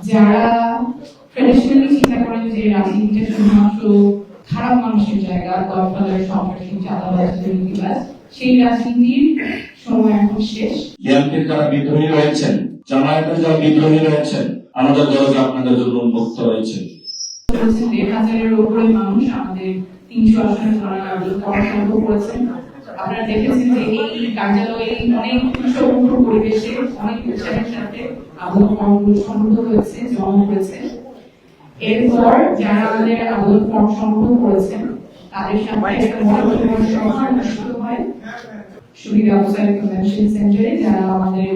যারা ট্রেডিশনালি চিন্তা করেন যে রাজনীতিটা শুধুমাত্র খারাপ মানুষের জায়গা, গডফাদার, সন্ত্রাসী, চাঁদাবাজ, দুর্নীতিবাজ, সেই রাজনীতির সময় এখন শেষ। বিএনপির যারা বিদ্রোহী রয়েছেন, জামায়াতের যারা বিদ্রোহী রয়েছেন, আমাদের দরজা আপনাদের জন্য উন্মুক্ত রয়েছে। 1,500-এর উপরে মানুষ আমাদের 300 আসনে পড়া সম্ভব করেছেন। আপনারা দেখেছেন যে এই কার্যালয়ে অনেক সুষ্ঠু পরিবেশে অনেক উৎসাহের সাথে আবেদন ফর্মগুলো সংগ্রহ হয়েছে, জমা হয়েছে। এরপর যারা আমাদের আবেদন ফর্ম সংগ্রহ করেছেন তাদের সাথে একটা মনোনয়ন সভা অনুষ্ঠিত হয় সুবিধা অবস্থায় কনভেনশন সেন্টারে। যারা আমাদের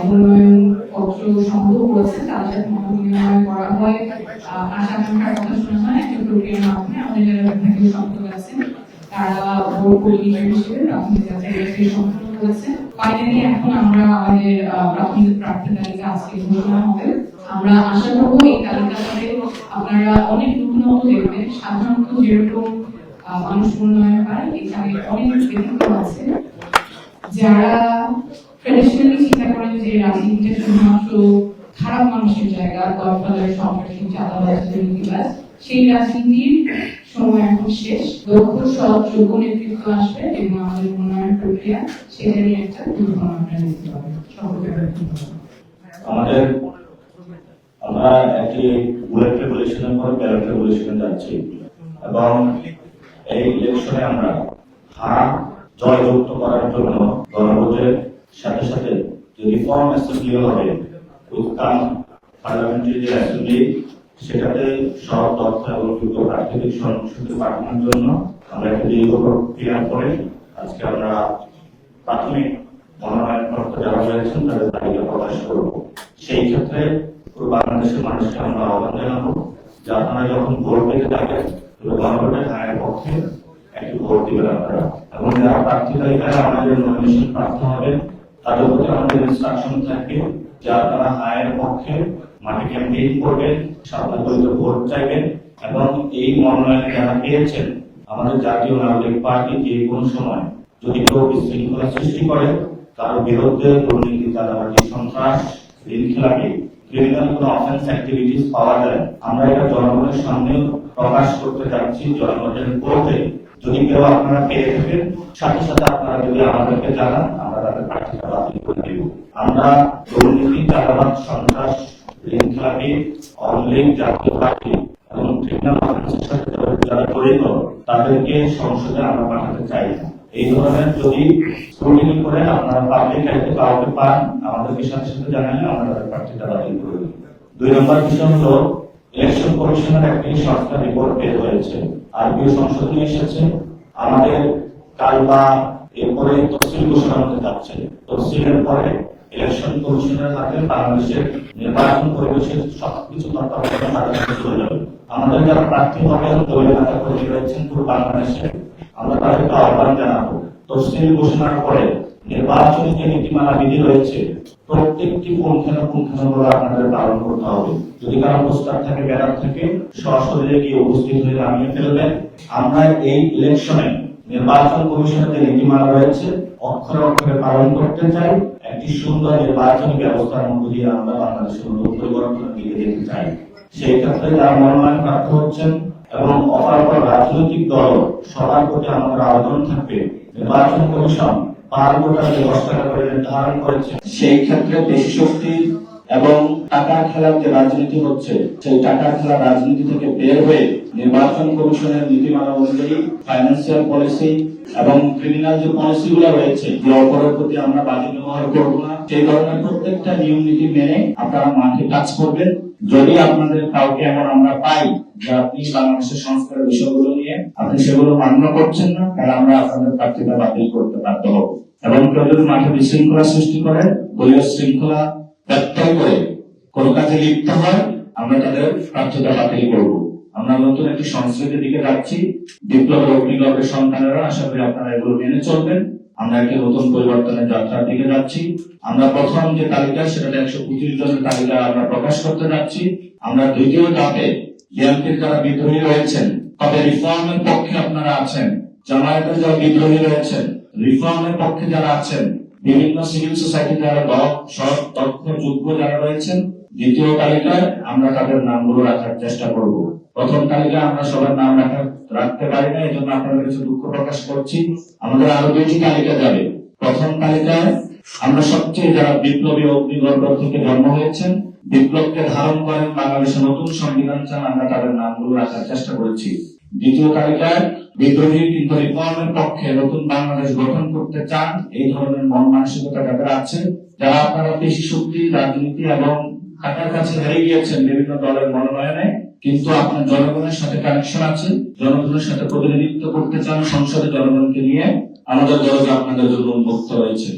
মনোনয়ন পত্র সংগ্রহ করেছেন তাদের সাথে মনোনয়ন করা হয়, আশা আকাঙ্ক্ষার কথা শোনা হয় একটা প্রক্রিয়ার মাধ্যমে। আমাদের যারা বিভাগীয় সম্পাদক আছেন তারা বোর্ড কোঅর্ডিনেটর হিসেবে প্রাথমিক যাচাই সম্পন্ন করেছে। ফাইনালি এখন আমরা আমাদের প্রাথমিক প্রার্থী তালিকা আজকে ঘোষণা হবে। আমরা আশা করবো এই তালিকাতে আপনারা অনেক নতুনত্ব দেখবেন। সাধারণত যেরকম মানুষ মনোনয়ন পায় এখানে অনেক ব্যতিক্রম আছে। যারা ট্রেডিশনালি চিন্তা করেন যে রাজনীতিটা শুধুমাত্র খারাপ মানুষের জায়গা, গডফাদার, সন্ত্রাসী, চাঁদাবাজ, দুর্নীতিবাজ, সেই রাজনীতির সময় এখন শেষ। দক্ষ, সৎ, যোগ্য নেতৃত্ব আসবে এবং আমাদের উন্নয়ন প্রক্রিয়া সেটারই একটা দুর্ঘটনা আমরা নিতে পারবো। সকলকে আমরা একটি বুলেট রেগুলেশনের পর ব্যালট রেগুলেশনে যাচ্ছি এবং এই ইলেকশনে আমরা জয়যুক্ত করার জন্য গণভোটের সাথে সাথে যে রিফর্ম অ্যাসেম্বলি হবে, উত্তম পার্লামেন্টারি যে অ্যাসেম্বলি, সেটাতে সব তথ্য এবং যোগ্য প্রার্থীদের সংসদে পাঠানোর জন্য আমরা একটি দীর্ঘ প্রক্রিয়া করে আজকে আমরা প্রাথমিক মনোনয়নপত্র যারা রয়েছেন তাদের তালিকা প্রকাশ করব। সেই ক্ষেত্রে পুরো বাংলাদেশের মানুষকে আমরা আহ্বান জানাবো যে আপনারা যখন ভোট দিতে যাবেন গণভোটের হারের পক্ষে একটি ভোট দিবেন আপনারা, এবং যারা প্রার্থী তালিকায় আমাদের নমিনেশন প্রাপ্ত হবে তাদের প্রতি আমাদের ইনস্ট্রাকশন থাকবে যে আপনারা হারের পক্ষে মাঠে ক্যাম্পেইন করবেন, সাপ্তাহিক ভোট চাইবেন এবং এই মনোনয়ন যারা পেয়েছেন আমাদের জাতীয় নাগরিক পার্টি যে কোনো সময় যদি কেউ বিশৃঙ্খলা সৃষ্টি করে তার বিরুদ্ধে দুর্নীতি, চাঁদাবাজি, সন্ত্রাস, ঋণ খেলাপি, ক্রিমিনাল কোনো অফেন্স অ্যাক্টিভিটিস পাওয়া যায়, আমরা এটা জনগণের সামনে প্রকাশ করতে যাচ্ছি জনগণের কোর্টে। যদি কেউ আপনারা পেয়ে থাকেন সাথে সাথে আপনারা যদি আমাদেরকে জানান আমরা তাদের প্রার্থীতা বাতিল করে দেব। আমরা দুর্নীতি, চাঁদাবাজ, সন্ত্রাস, ঋণ খেলাপি, আওয়ামী লীগ, জাতীয় পার্টি এবং ক্রিমিনাল অফেন্সের সাথে যারা জড়িত তাদেরকে সংসদে আমরা পাঠাতে চাই না। এই ধরনের যদি স্ক্রুটিনি করে আপনারা পাবলিক আইতে কাউকে পান আমাদেরকে সাথে সাথে জানালে আমরা তাদের প্রার্থীতা বাতিল করে দেব। 2 নম্বর বিষয় হলো ইলেকশন কমিশনের একটি সরকারি রিপোর্ট বের হয়েছে, আরবিও সংশোধনী এসেছে। আমাদের কাল বা এরপরে তফসিল ঘোষণা হতে যাচ্ছে। তফসিলের পরে ইলেকশন কমিশনের হাতে বাংলাদেশের নির্বাচন পরিবেশের সবকিছু তত্ত্বাবধান তাদের হাতে চলে যাবে। আমাদের যারা প্রার্থী হবেন দলীয় নেতা কর্মী রয়েছেন পুরো বাংলাদেশে, আমরা তাদেরকে আহ্বান জানাবো তফসিল ঘোষণার পরে নির্বাচনী যে নীতিমালা বিধি রয়েছে প্রত্যেকটি পুঙ্খানুপুঙ্খানুভাবে আপনাদের পালন করতে হবে। যদি কারো পোস্টার থাকে, ব্যানার থাকে, সশরীরে গিয়ে উপস্থিত হয়ে নামিয়ে ফেলবেন। আমরা এই ইলেকশনে নির্বাচন কমিশনের যে নীতিমালা রয়েছে অক্ষরে অক্ষরে পালন করতে চাই। একটি সুন্দর নির্বাচনী ব্যবস্থার মধ্য দিয়ে আমরা বাংলাদেশের নতুন পরিবর্তনের দিকে যেতে চাই। সেই ক্ষেত্রে যারা মনোনয়ন প্রাপ্ত হচ্ছেন এবং অপরাপর রাজনৈতিক দল সবার প্রতি আমাদের আবেদন থাকবে নির্বাচন কমিশন পার্বত্য ব্যবস্থাটা করে নির্ধারণ করেছে। সেই ক্ষেত্রে দেশি শক্তি এবং টাকার খেলার যে রাজনীতি হচ্ছে সেই টাকার খেলা রাজনীতি থেকে বের হয়ে নির্বাচন কমিশনের নীতিমালা অনুযায়ী ফাইন্যান্সিয়াল পলিসি এবং ক্রিমিনাল যে পলিসি গুলো রয়েছে যে অপরের প্রতি আমরা বাজি ব্যবহার করব না, সেই ধরনের প্রত্যেকটা নিয়ম নীতি মেনে আপনারা মাঠে কাজ করবেন। যদি আপনাদের কাউকে এমন আমরা পাই যে আপনি বাংলাদেশের সংস্কারের বিষয়গুলো নিয়ে আপনি সেগুলো মান্য করছেন না, তাহলে আমরা আপনাদের প্রার্থীতা বাতিল করতে বাধ্য হব। এবং কেউ যদি মাঠে বিশৃঙ্খলা সৃষ্টি করে, দলীয় শৃঙ্খলা ব্যত্যয় করে কোনো কাজে লিপ্ত হয়, আমরা তাদের প্রার্থীতা বাতিল করব। আমরা নতুন একটি সংস্কৃতির দিকে যাচ্ছি। বিপ্লবের অগ্নিগর্ভের সন্তানেরা, আশা করি আপনারা এগুলো মেনে চলবেন। আমরা একটি নতুন পরিবর্তনের যাত্রার দিকে যাচ্ছি। আমরা প্রথম যে তালিকা সেটা 125 জনের তালিকা আমরা প্রকাশ করতে যাচ্ছি। আমরা দ্বিতীয় ধাপে বিএনপির যারা বিদ্রোহী রয়েছেন, তবে রিফর্মের পক্ষে আপনারা আছেন, জামায়াতের যারা বিদ্রোহী রয়েছেন, রিফর্মের পক্ষে যারা আছেন, বিভিন্ন সিভিল সোসাইটি যারা দক্ষ, যোগ্য যারা রয়েছেন, দ্বিতীয় তালিকায় আমরা তাদের নামগুলো রাখার চেষ্টা করব। প্রথম তালিকায় আমরা সবার নাম রাখতে পারি না, এই জন্য আপনাদের কাছে দুঃখ প্রকাশ করছি। আমাদের আরো 2টি তালিকা যাবে। প্রথম তালিকায় আমরা সবচেয়ে যারা বিপ্লবী অগ্নিগর্ভ থেকে জন্ম হয়েছেন, বিপ্লবকে ধারণ করেন, বাংলাদেশের নতুন সংবিধান চান, আমরা তাদের নামগুলো রাখার চেষ্টা করেছি। দ্বিতীয় তালিকায় বিদ্রোহী কিন্তু রিফর্মের পক্ষে নতুন বাংলাদেশ গঠন করতে চান, এই ধরনের মন মানসিকতা যাদের আছে, যারা আপনারা পেশি শক্তি, রাজনীতি এবং টাকার কাছে হেরে গিয়েছেন বিভিন্ন দলের মনোনয়নে, কিন্তু আপনার জনগণের সাথে কানেকশন আছে, জনগণের সাথে প্রতিনিধিত্ব করতে চান, সংসদে জনগণকে নিয়ে, আমাদের দরজা আপনাদের জন্য উন্মুক্ত রয়েছে।